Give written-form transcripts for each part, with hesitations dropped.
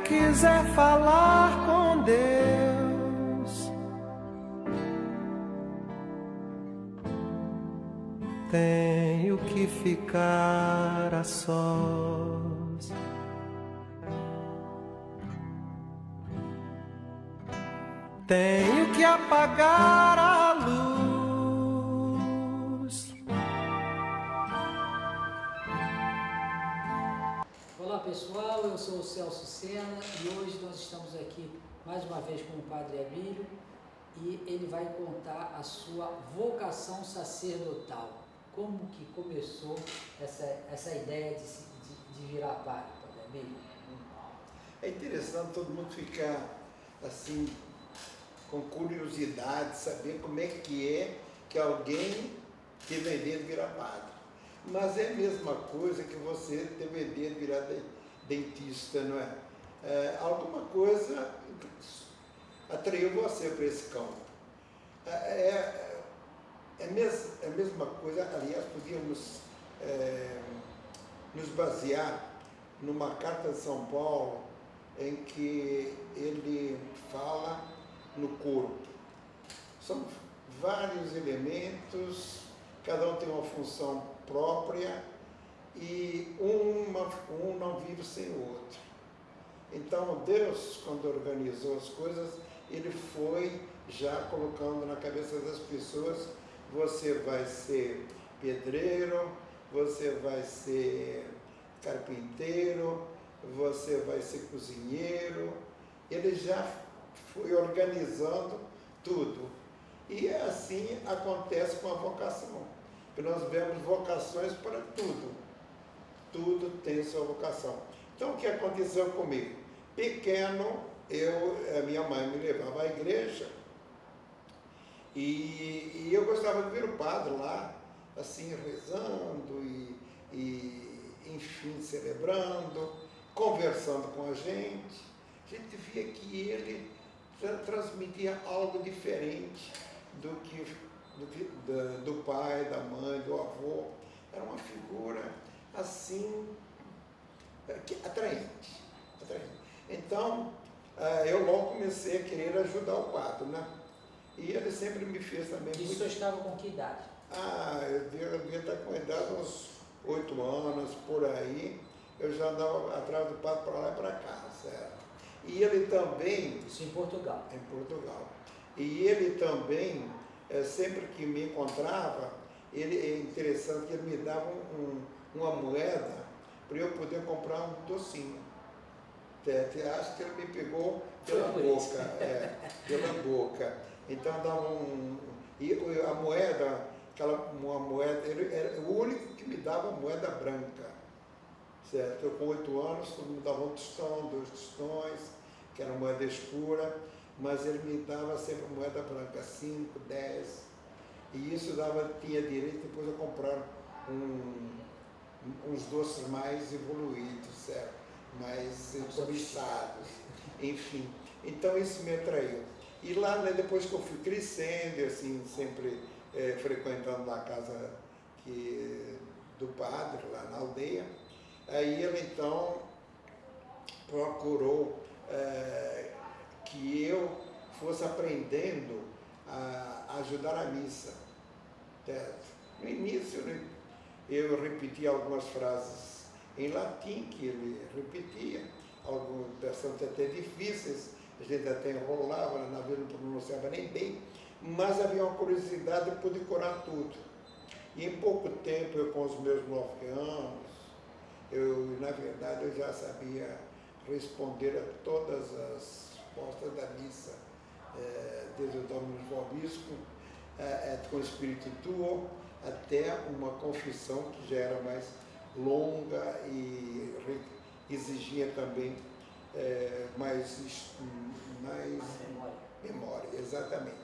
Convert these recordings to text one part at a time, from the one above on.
quiser falar com Deus, tenho que ficar a sós. Tenho que apagar a luz. Olá pessoal, eu sou o Celso Sena e hoje nós estamos aqui mais uma vez com o Padre Abílio e ele vai contar a sua vocação sacerdotal. Como que começou essa ideia de virar padre, Padre Abílio? É interessante todo mundo ficar assim com curiosidade de saber como é que alguém teve a ideia de virar padre. Mas é a mesma coisa que você teve a ideia de virar dentista, não é? Alguma coisa atraiu você para esse campo. É a mesma coisa, aliás, podíamos nos basear numa carta de São Paulo em que ele fala no corpo. São vários elementos, cada um tem uma função própria e um não vive sem o outro. Então Deus, quando organizou as coisas, ele foi já colocando na cabeça das pessoas: você vai ser pedreiro, você vai ser carpinteiro, você vai ser cozinheiro. Ele já foi organizando tudo. E assim acontece com a vocação, que nós vemos vocações para tudo. Tudo tem sua vocação. Então o que aconteceu comigo? Pequeno, a minha mãe me levava à igreja e eu gostava de ver o padre lá, assim, rezando e enfim, celebrando, conversando com a gente. A gente via que ele transmitia algo diferente do pai, da mãe, do avô. Era uma figura assim, atraente. Então, eu logo comecei a querer ajudar o padre, né? E ele sempre me fez também E o senhor estava com que idade? Eu devia estar com a idade uns 8 anos, por aí. Eu já andava atrás do padre para lá e para cá, certo? E ele também... Isso em Portugal. Em Portugal. E ele também, sempre que me encontrava, é interessante que ele me dava uma moeda para eu poder comprar um docinho. Acho que ele me pegou pela boca. Então dava e a moeda, uma moeda, ele era o único que me dava moeda branca. Certo? Eu com 8 anos, todo mundo dava um tostão, 2 tostões, que era moeda escura, mas ele me dava sempre moeda branca, 5, 10, e isso tinha direito depois a comprar uns doces mais evoluídos, certo? Mais cobiçados, enfim. Então isso me atraiu. E lá, né, depois que eu fui crescendo, assim, sempre frequentando a casa do padre, lá na aldeia, aí ele então procurou que eu fosse aprendendo a ajudar a missa. No início eu repetia algumas frases em latim que ele repetia, algumas bastante até difíceis, a gente até enrolava, na vida não pronunciava nem bem, mas havia uma curiosidade de poder decorar tudo. E em pouco tempo, eu com os meus 9 anos, na verdade, eu já sabia responder a todas as respostas da missa, desde o Dominus Vobiscum, com o Espírito Tuo, até uma confissão que já era mais longa e exigia também mais memória, exatamente.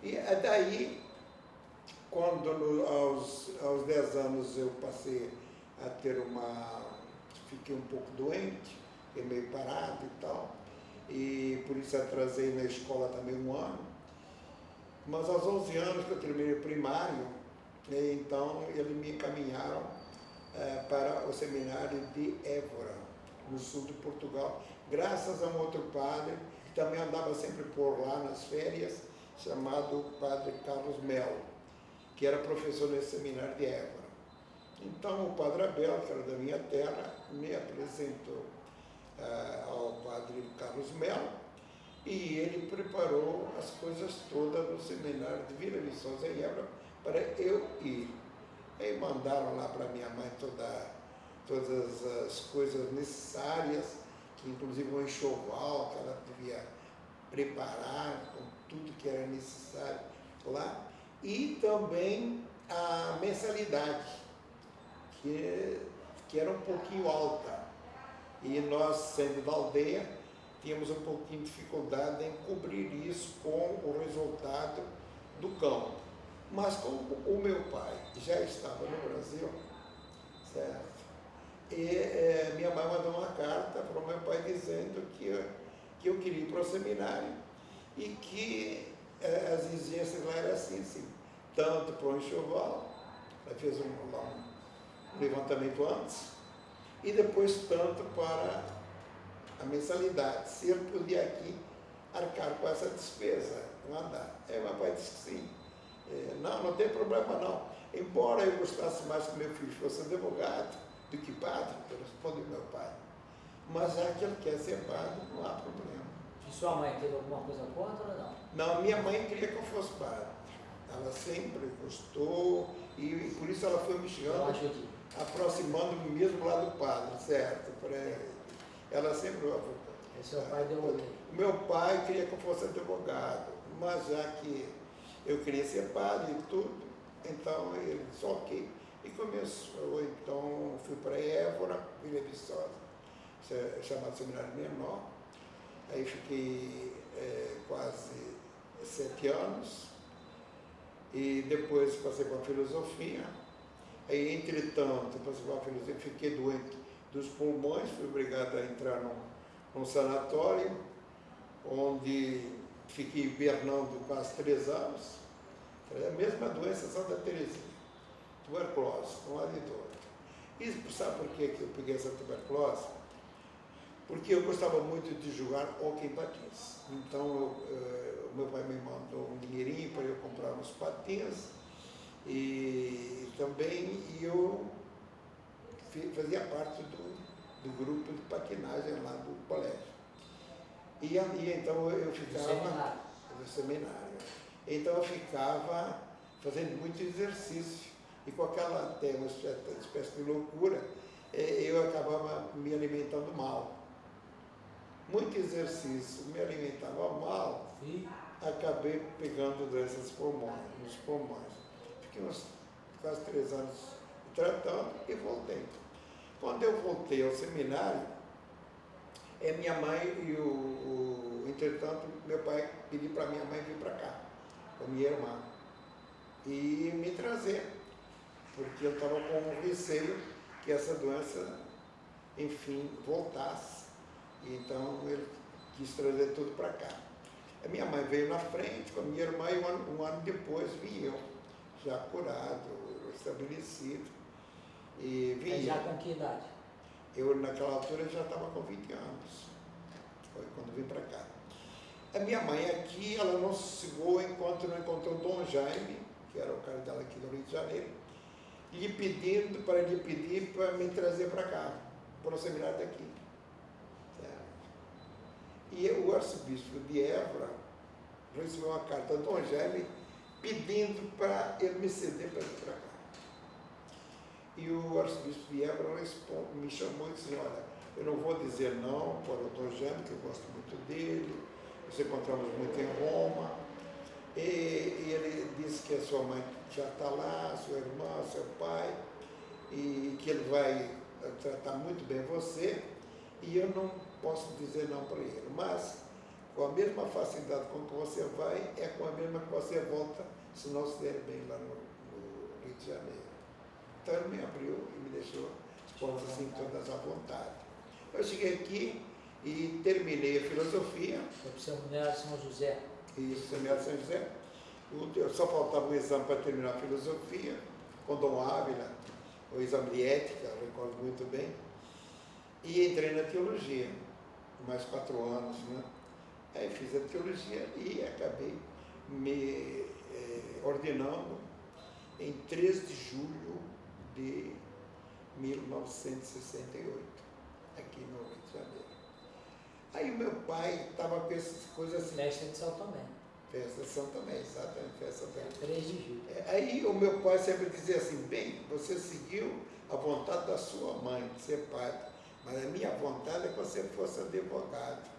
E daí, quando aos 10 anos eu passei a ter fiquei um pouco doente, fiquei meio parado e tal, e por isso atrasei na escola também 1 ano. Mas aos 11 anos que eu terminei o primário, então eles me encaminharam para o seminário de Évora, no sul de Portugal, graças a um outro padre, que também andava sempre por lá nas férias, chamado Padre Carlos Melo, que era professor nesse seminário de Évora. Então o Padre Abel, que era da minha terra, me apresentou ao Padre Carlos Melo, e ele preparou as coisas todas no seminário de Vila Viçosa em Évora para eu ir. Aí mandaram lá para minha mãe todas as coisas necessárias, que inclusive um enxoval que ela devia preparar com tudo que era necessário lá, e também a mensalidade, que era um pouquinho alta. E nós, sendo da aldeia, tínhamos um pouquinho de dificuldade em cobrir isso com o resultado do campo. Mas como o meu pai já estava no Brasil, certo? E minha mãe mandou uma carta para o meu pai dizendo que eu queria ir para o seminário e que as exigências lá eram assim, tanto para o enxoval, ela fez um levantamento antes, e depois tanto para a mensalidade, se ele podia aqui arcar com essa despesa, mandar. Aí meu pai disse que sim. Não tem problema não. Embora eu gostasse mais que meu filho fosse advogado do que padre, respondeu meu pai. Mas já que ele quer ser padre, não há problema. E sua mãe teve alguma coisa contra ou não? Não, minha mãe queria que eu fosse padre. Ela sempre gostou e por isso ela foi me chamando, aproximando-me mesmo lá do padre, certo? Ela sempre... E seu pai deu ok? O meu pai queria que eu fosse advogado, mas já que eu queria ser padre e tudo, então ele disse ok. E começou, então fui para Évora, Vila Viçosa, chamado Seminário Menor. Aí fiquei quase 7 anos e depois passei para a filosofia. Aí, entretanto, passei para a filosofia, fiquei doente dos pulmões, fui obrigado a entrar num sanatório, onde fiquei hibernando quase 3 anos. É a mesma doença Santa Teresinha, tuberculose, um lado e do outro. E sabe por que eu peguei essa tuberculose? Porque eu gostava muito de jogar hóquei em patins. Então, meu pai me mandou um dinheirinho para eu comprar uns patins e também eu fazia parte do grupo de patinagem lá do colégio. E então eu ficava... Do seminário. Então eu ficava fazendo muito exercício e com aquela até uma espécie de loucura, eu acabava me alimentando mal. Muito exercício, me alimentava mal, acabei pegando doenças nos pulmões. Fiquei uns quase 3 anos tratando e voltei. Quando eu voltei ao seminário, minha mãe e entretanto, meu pai pediu para minha mãe vir para cá, com minha irmã, e me trazer, porque eu estava com receio que essa doença, enfim, voltasse. Então ele quis trazer tudo para cá. A minha mãe veio na frente com a minha irmã e um ano depois vim eu, já curado, estabelecido. E vim já com que idade? Eu naquela altura já estava com 20 anos, foi quando vim para cá. A minha mãe aqui, ela não sossegou enquanto não encontrou Dom Jaime, que era o cara dela aqui do Rio de Janeiro, lhe pedir para me trazer para cá, para o seminário daqui. E o arcebispo de Évora recebeu uma carta de Dom Jaime pedindo para ele me ceder para vir para cá. E o arcebispo de Évora me chamou e disse, olha, eu não vou dizer não para o Dom Jaime, que eu gosto muito dele, nos encontramos muito em Roma, e ele disse que a sua mãe já está lá, sua irmã, seu pai, e que ele vai tratar muito bem você, e eu não posso dizer não para ele, mas com a mesma facilidade com que você vai, é com a mesma que você volta, se não se der bem lá no Rio de Janeiro. Então ele me abriu e me deixou as portas assim todas à vontade. Eu cheguei aqui e terminei a filosofia. Foi para o Seminário de São José. Isso, Seminário de São José. Só faltava um exame para terminar a filosofia, com Dom Ávila, o exame de ética, eu recordo muito bem. E entrei na teologia. mais 4 anos, né? Aí fiz a teologia e acabei me ordenando em 3 de julho de 1968, aqui no Rio de Janeiro. Aí o meu pai estava com essas coisas assim. Festa de São Tomé. Festa de São Tomé, exatamente, festa de São Tomé. 3 de julho. Aí o meu pai sempre dizia assim, bem, você seguiu a vontade da sua mãe, de ser padre, mas a minha vontade é que você fosse advogado.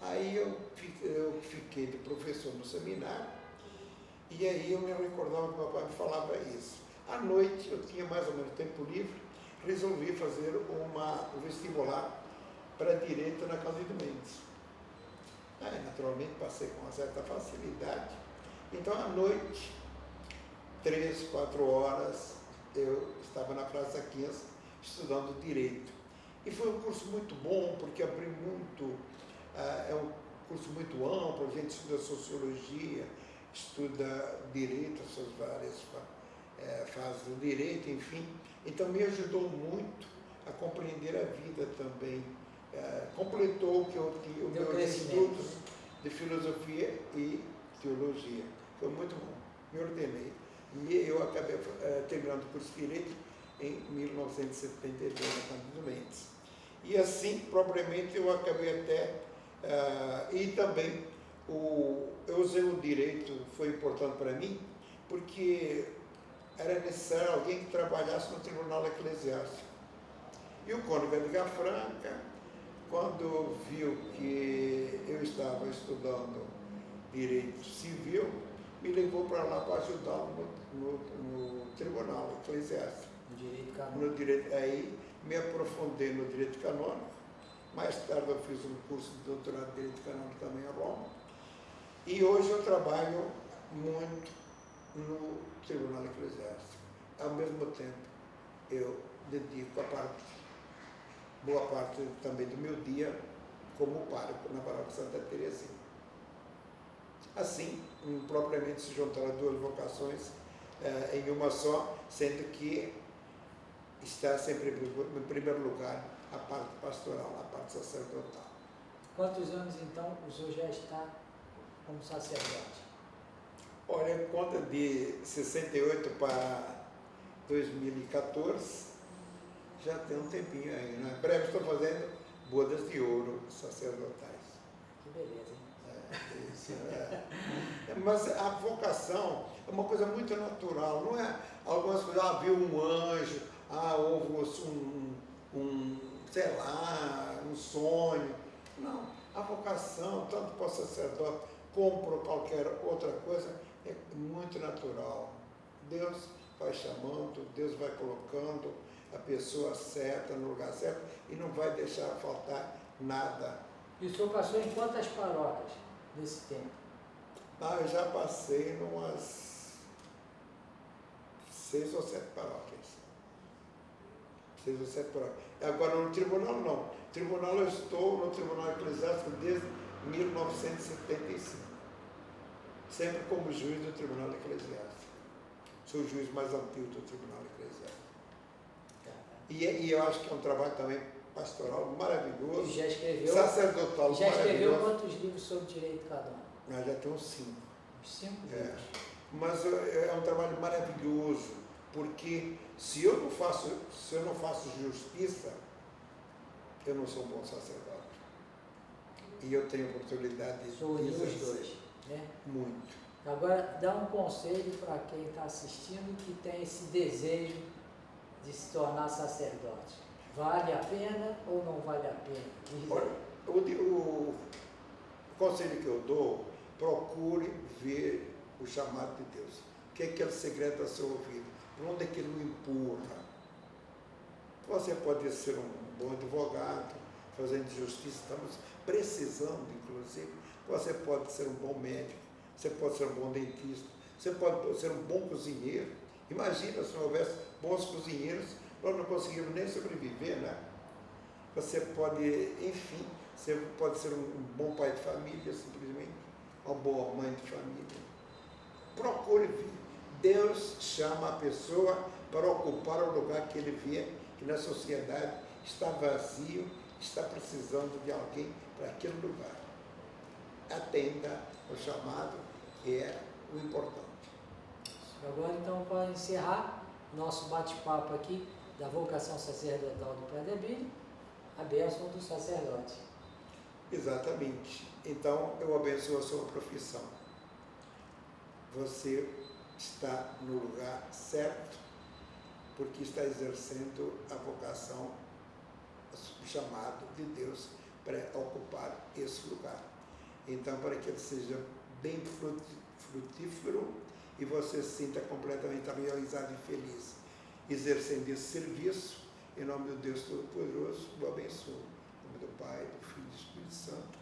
Aí eu fiquei de professor no seminário, e aí eu me recordava que meu pai me falava isso. À noite, eu tinha mais ou menos tempo livre, resolvi fazer um vestibular para Direito na Cândido Mendes. Aí, naturalmente, passei com uma certa facilidade. Então, à noite, 3, 4 horas, eu estava na Praça 15 estudando Direito. E foi um curso muito bom, porque abriu muito, é um curso muito amplo, a gente estuda Sociologia, estuda Direito, as suas várias fases do Direito, enfim. Então, me ajudou muito a compreender a vida também. Completou os meus estudos de Filosofia e Teologia. Foi muito bom. Me ordenei. Eu acabei terminando o curso de Direito em 1972, na Cândido Mendes. E assim, propriamente, eu acabei até... e também, eu usei o Direito, foi importante para mim, porque era necessário alguém que trabalhasse no Tribunal Eclesiástico. E o cônego Edgar Franca, quando viu que eu estava estudando Direito Civil, me levou para lá para ajudá-lo no Tribunal Eclesiástico. No Direito Canônico. Aí me aprofundei no Direito Canônico. Mais tarde eu fiz um curso de doutorado de Direito Canônico também em Roma. E hoje eu trabalho muito no Tribunal Eclesiástico. Ao mesmo tempo, eu dedico boa parte também do meu dia como pároco na Paróquia Santa Teresinha. Assim, propriamente se juntaram as 2 vocações em uma só, sendo que está sempre em primeiro lugar a parte pastoral, a parte sacerdotal. Quantos anos, então, o senhor já está como sacerdote? Olha, conta de 68 para 2014, já tem um tempinho aí, né? Em breve estou fazendo bodas de ouro sacerdotais. Que beleza, hein? Isso, Mas a vocação é uma coisa muito natural, não é algumas coisas, viu um anjo, houve sei lá, um sonho. Não, a vocação, tanto para o sacerdote como para qualquer outra coisa, é muito natural. Deus vai chamando, Deus vai colocando a pessoa certa no lugar certo e não vai deixar faltar nada. E o senhor passou em quantas paróquias nesse tempo? Eu já passei em umas 6 ou 7 paróquias. 6 ou 7 paróquias. Agora no tribunal não. No tribunal eu estou no Tribunal Eclesiástico desde 1975. Sempre como juiz do Tribunal Eclesiástico. Sou o juiz mais antigo do Tribunal Eclesiástico. E eu acho que é um trabalho também pastoral maravilhoso. E já escreveu? Sacerdotal já escreveu maravilhoso. quantos livros sobre direito canônico? Já tem uns 5. Uns 5 livros. Mas é um trabalho maravilhoso, porque se eu não faço justiça, eu não sou um bom sacerdote. E eu tenho oportunidade de Sou os exercer. 2, né? Muito. Agora, dá um conselho para quem está assistindo que tem esse desejo de se tornar sacerdote. Vale a pena ou não vale a pena? Olha, o conselho que eu dou, procure ver o chamado de Deus. O que é aquele segredo a seu ouvido? Por onde é que ele o empurra? Você pode ser um bom advogado, fazendo justiça, estamos precisando, inclusive. Você pode ser um bom médico, você pode ser um bom dentista, você pode ser um bom cozinheiro. Imagina se não houvesse bons cozinheiros, nós não conseguimos nem sobreviver, né? Você pode, enfim, você pode ser um bom pai de família, simplesmente, uma boa mãe de família. Procure vir. Deus chama a pessoa para ocupar o lugar que ele vê, que na sociedade está vazio, está precisando de alguém para aquele lugar. Atenda o chamado, que é o importante. Agora, então, para encerrar nosso bate-papo aqui da vocação sacerdotal do Padre Abílio, a bênção do sacerdote. Exatamente. Então, eu abençoo a sua profissão. Você está no lugar certo, porque está exercendo a vocação, o chamado de Deus para ocupar esse lugar. Então, para que ele seja bem frutífero e você se sinta completamente realizado e feliz, exercendo esse serviço, em nome do Deus Todo-Poderoso, o abençoo. Em nome do Pai, do Filho e do Espírito Santo.